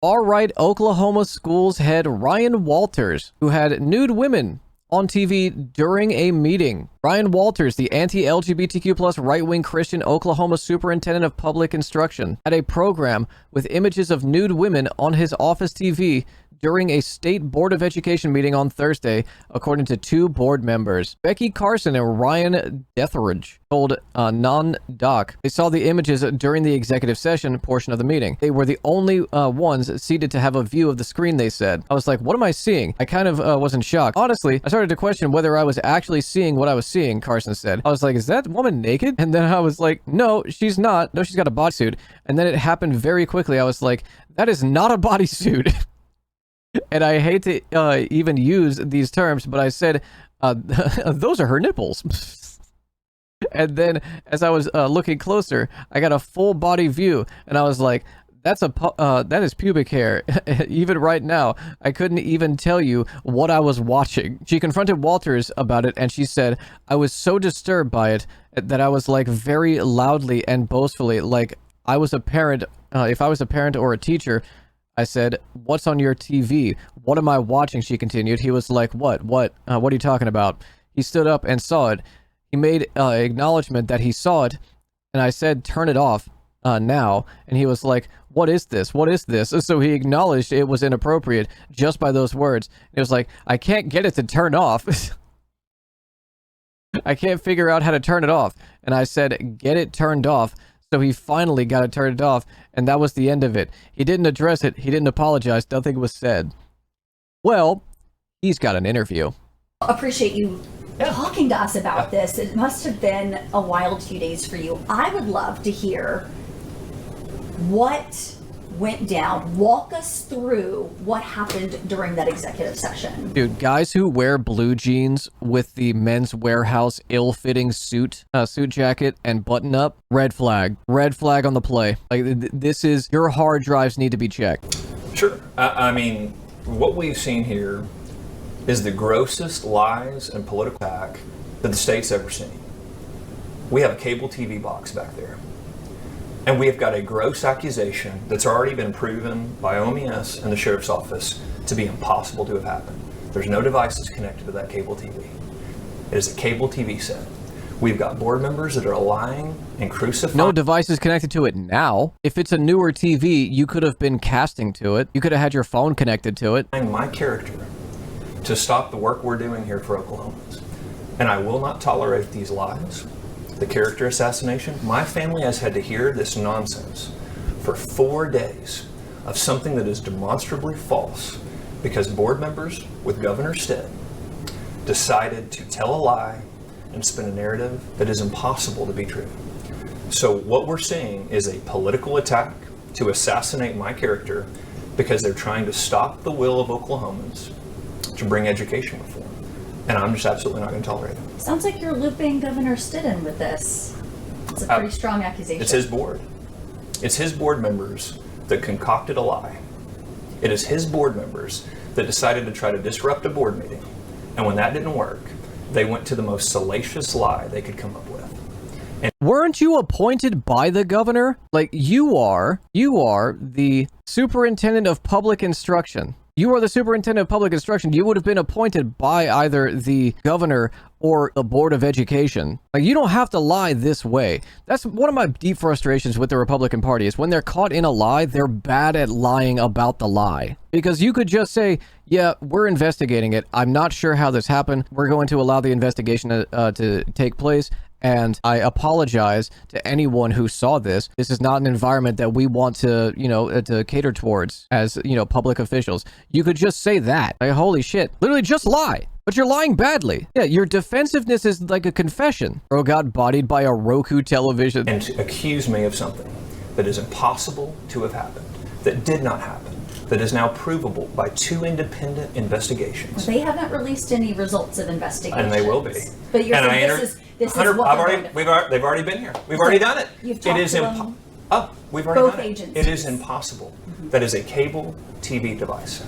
Far-right Oklahoma schools head Ryan Walters, who had nude women on TV during a meeting. Ryan Walters, the anti-LGBTQ plus right-wing Christian Oklahoma superintendent of public instruction, had a program with images of nude women on his office TV during a state board of education meeting on Thursday, according to two board members. Becky Carson and Ryan Detheridge told Non-Doc they saw the images during the executive session portion of the meeting. They were the only ones seated to have a view of the screen, they said. I was like, what am I seeing? I kind of was in shock. Honestly, I started to question whether I was actually seeing what I was seeing, Carson said. I was like, is that woman naked? And then I was like, no, she's not. No, she's got a bodysuit. And then it happened very quickly. I was like, that is not a bodysuit. And I hate to even use these terms, but I said, those are her nipples. And then as I was looking closer, I got a full body view, and I was like, that is pubic hair. Even right now, I couldn't even tell you what I was watching. She confronted Walters about it, and she said, I was so disturbed by it that I was like very loudly and boastfully, like I was a parent. If I was a parent or a teacher, I said, what's on your TV? What am I watching? She continued. He was like, what are you talking about? He stood up and saw it. He made acknowledgement that he saw it. And I said, turn it off now. And he was like, what is this? What is this? So he acknowledged it was inappropriate just by those words. It was like, I can't get it to turn off. I can't figure out how to turn it off. And I said, get it turned off. So he finally got it turned off, and that was the end of it. He didn't address it. He didn't apologize. Nothing was said. Well, he's got an interview. Appreciate you talking to us about this. It must have been a wild few days for you. I would love to hear what went down. Walk us through what happened during that executive session. Dude, guys who wear blue jeans with the Men's Warehouse ill-fitting suit jacket and button-up, red flag on the play. Like, this is, your hard drives need to be checked. Sure. I mean, what we've seen here is the grossest lies and political attack that the state's ever seen. We have a cable TV box back there. And we have got a gross accusation that's already been proven by OMS and the sheriff's office to be impossible to have happened. There's no devices connected to that cable TV. It is a cable TV set. We've got board members that are lying and crucifying. No devices connected to it now. If it's a newer TV, you could have been casting to it. You could have had your phone connected to it. My character to stop the work we're doing here for Oklahomans. And I will not tolerate these lies. The character assassination. My family has had to hear this nonsense for 4 days of something that is demonstrably false because board members with Governor Stitt decided to tell a lie and spin a narrative that is impossible to be true. So what we're seeing is a political attack to assassinate my character because they're trying to stop the will of Oklahomans to bring education reform. And I'm just absolutely not going to tolerate it. Sounds like you're looping Governor Stitt in with this. It's a pretty strong accusation. It's his board. It's his board members that concocted a lie. It is his board members that decided to try to disrupt a board meeting. And when that didn't work, they went to the most salacious lie they could come up with. And weren't you appointed by the governor? Like, you are the superintendent of public instruction. You are the superintendent of public instruction. You would have been appointed by either the governor or the Board of Education. Like, you don't have to lie this way. That's one of my deep frustrations with the Republican Party is when they're caught in a lie, they're bad at lying about the lie. Because you could just say, yeah, we're investigating it. I'm not sure how this happened. We're going to allow the investigation to take place. And I apologize to anyone who saw this. This is not an environment that we want to, to cater towards as, public officials. You could just say that. Like, holy shit. Literally just lie. But you're lying badly. Yeah, your defensiveness is like a confession. Bro got bodied by a Roku television. And to accuse me of something that is impossible to have happened, that did not happen, that is now provable by 2 independent investigations. They haven't released any results of investigations. And they will be. But you're saying this is what they've already been here. We've already done it. You've talked to them. We've already done it. Agencies. It is impossible. That is a cable TV device.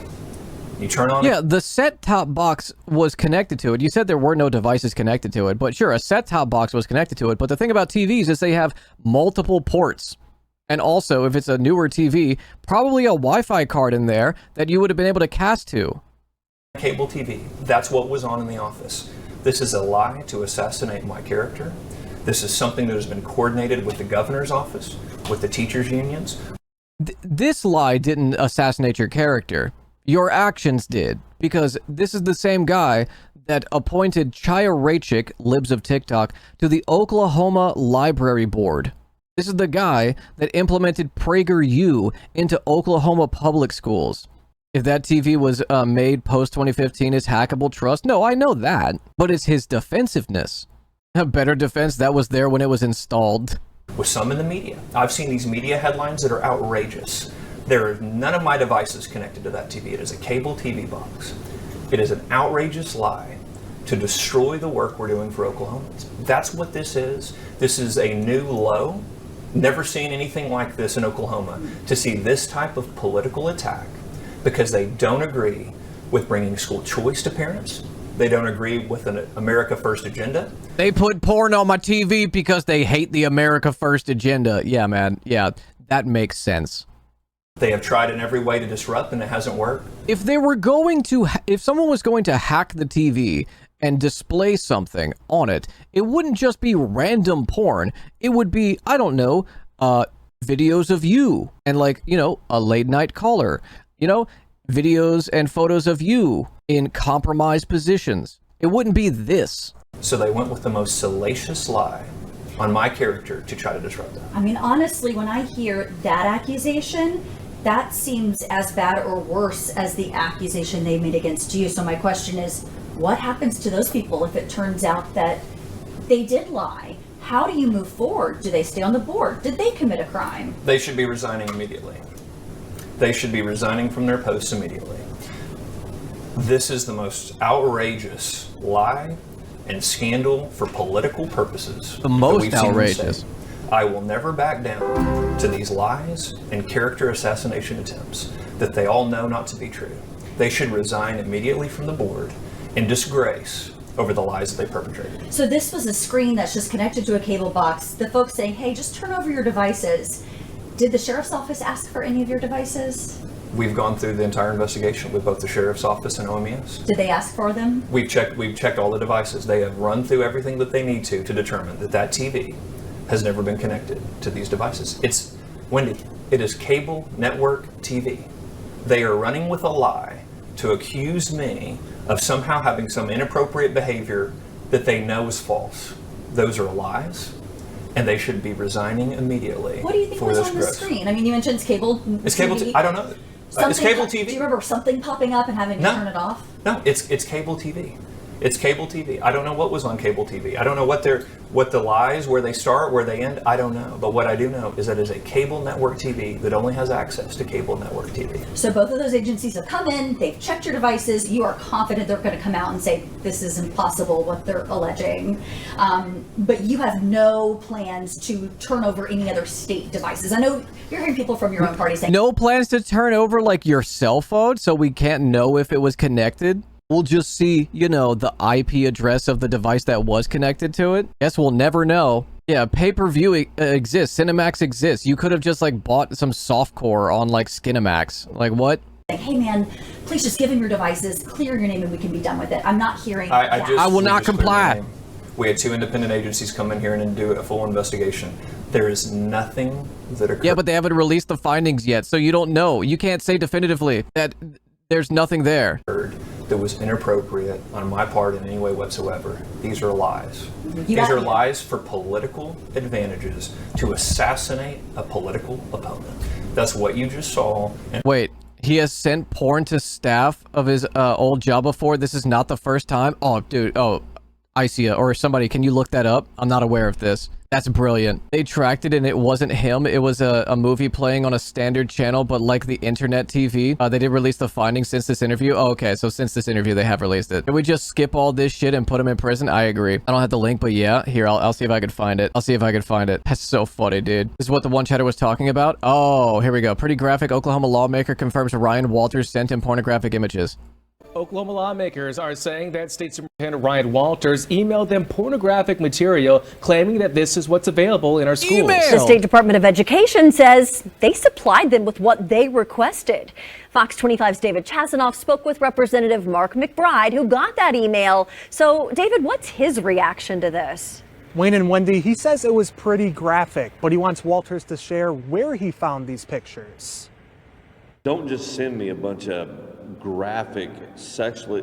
You turn on it. The set-top box was connected to it. You said there were no devices connected to it, but sure, a set-top box was connected to it. But the thing about TVs is they have multiple ports. And also, if it's a newer TV, probably a Wi-Fi card in there that you would have been able to cast to. Cable TV. That's what was on in the office. This is a lie to assassinate my character. This is something that has been coordinated with the governor's office, with the teachers' unions. This lie didn't assassinate your character. Your actions did, because this is the same guy that appointed Chaya Raichik, libs of TikTok, to the Oklahoma Library Board. This is the guy that implemented PragerU into Oklahoma public schools. If that TV was made post-2015 as hackable trust, no, I know that, but it's his defensiveness. A better defense that was there when it was installed. With some in the media. I've seen these media headlines that are outrageous. There are none of my devices connected to that TV. It is a cable TV box. It is an outrageous lie to destroy the work we're doing for Oklahomans. That's what this is. This is a new low. Never seen anything like this in Oklahoma. To see this type of political attack because they don't agree with bringing school choice to parents. They don't agree with an America First agenda. They put porn on my TV because they hate the America First agenda. Yeah, man. Yeah, that makes sense. They have tried in every way to disrupt and it hasn't worked. If they were going to, if someone was going to hack the TV and display something on it, it wouldn't just be random porn. It would be, I don't know, videos of you and like, you know, a late night caller, you know, videos and photos of you in compromised positions. It wouldn't be this. So they went with the most salacious lie on my character to try to disrupt that. I mean, honestly, when I hear that accusation, that seems as bad or worse as the accusation they made against you. So my question is, what happens to those people if it turns out that they did lie? How do you move forward? Do they stay on the board? Did they commit a crime? They should be resigning immediately. They should be resigning from their posts immediately. This is the most outrageous lie and scandal for political purposes. The most outrageous. I will never back down to these lies and character assassination attempts that they all know not to be true. They should resign immediately from the board in disgrace over the lies that they perpetrated. So this was a screen that's just connected to a cable box. The folks saying, hey, just turn over your devices. Did the sheriff's office ask for any of your devices? We've gone through the entire investigation with both the sheriff's office and OMES. Did they ask for them? We've checked all the devices. They have run through everything that they need to determine that that TV has never been connected to these devices. It's, Wendy, it is cable network TV. They are running with a lie to accuse me of somehow having some inappropriate behavior that they know is false. Those are lies, and they should be resigning immediately. What do you think was on the screen? I mean, you mentioned it's cable. It's cable. I don't know. It's cable TV. Do you remember something popping up and having to turn it off? No, it's cable TV. It's cable TV. I don't know what was on cable TV. I don't know what the lies, where they start, where they end. I don't know. But what I do know is that it's a cable network TV that only has access to cable network TV. So both of those agencies have come in, they've checked your devices, you are confident they're going to come out and say this is impossible what they're alleging. But you have no plans to turn over any other state devices. I know you're hearing people from your own party saying no plans to turn over like your cell phone so we can't know if it was connected. We'll just see, you know, the IP address of the device that was connected to it. Guess we'll never know. Yeah, pay-per-view exists. Cinemax exists. You could have just, like, bought some softcore on, like, Skinemax. Like, what? Like, hey, man, please just give him your devices, clear your name, and we can be done with it. I'm not hearing that. I will not comply. We had 2 independent agencies come in here and do a full investigation. There is nothing that occurred. Yeah, but they haven't released the findings yet, so you don't know. You can't say definitively that there's nothing there that was inappropriate on my part in any way whatsoever. These are lies. These are lies for political advantages to assassinate a political opponent. That's what you just saw. And wait, he has sent porn to staff of his old job before? This is not the first time? Oh, dude. Oh, Isia or somebody, can you look that up? I'm not aware of this. That's brilliant. They tracked it and it wasn't him. It was a movie playing on a standard channel, but like the internet TV. They did release the findings since this interview. Oh, okay, so since this interview, they have released it. Can we just skip all this shit and put him in prison? I agree. I don't have the link, but yeah. Here, I'll see if I can find it. I'll see if I can find it. That's so funny, dude. This is what the one chatter was talking about. Oh, here we go. Pretty graphic. Oklahoma lawmaker confirms Ryan Walters sent him pornographic images. Oklahoma lawmakers are saying that State Superintendent Ryan Walters emailed them pornographic material, claiming that this is what's available in our schools. Email. The State Department of Education says they supplied them with what they requested. Fox 25's David Chasanoff spoke with Representative Mark McBride, who got that email. So, David, what's his reaction to this? Wayne and Wendy, he says it was pretty graphic, but he wants Walters to share where he found these pictures. Don't just send me a bunch of graphic, sexually